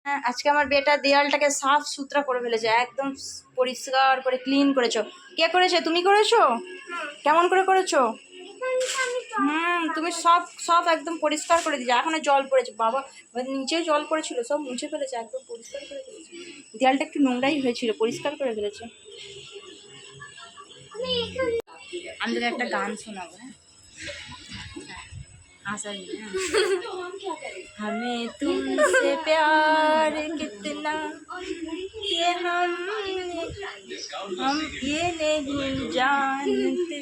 হ্যাঁ, আজকে আমার বেটা দেয়ালটাকে সাফ সুতরা করে ফেলেছে, একদম পরিষ্কার করে ক্লিন করেছো। কে করেছে? তুমি করেছো? কেমন করে করেছো? তুমি সব সব একদম পরিষ্কার করে দিয়েছো। এখনো জল পড়েছে বাবা, নিচেও জল পড়েছিল, সব মুছে ফেলেছে, একদম পরিষ্কার করে ফেলেছে। দেয়ালটা একটু নোংরাই হয়েছিল, পরিষ্কার করে ফেলেছে। আমি তোকে একটা গান শোনাবো। হ্যাঁ, हमें तुमसे प्यार कितना ये हम ये नहीं जानते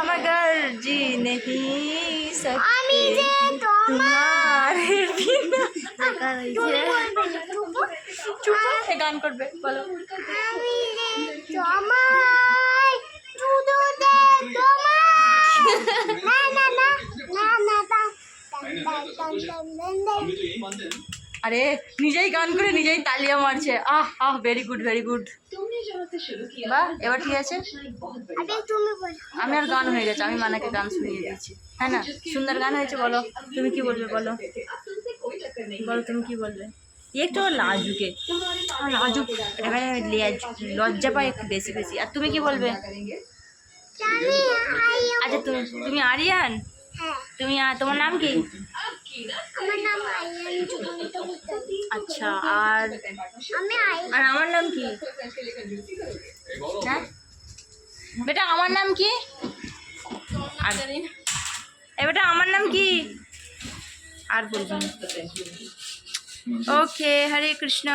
मगर जी नहीं सकते तुम्हारे बिना। चुप गान करबे बोलो। আরে নিজেই গান করে নিজেই তালিয়া মারছে। আহ আহ, ভেরি গুড ভেরি গুড। বাহ, এবার ঠিক আছে। আমি আর গান হয়ে গেছে, আমি মানাকে গান শুনিয়ে দিয়েছি। হ্যাঁ না, সুন্দর গান হয়েছে। বলো তুমি কি বলবে, বলো বলো তুমি কি বলবে। একটু লাজুকে, লাজুক, লজ্জা পায় একটু বেশি বেশি। আর তুমি কি বলবে? আচ্ছা তুমি আরিয়ান? তুমি তোমার নাম কি? আচ্ছা, আর আমার নাম কি? হ্যাঁ বেটা, আমার নাম কি? বেটা আমার নাম কি? আর বলবেন। ওকে, হরে কৃষ্ণ।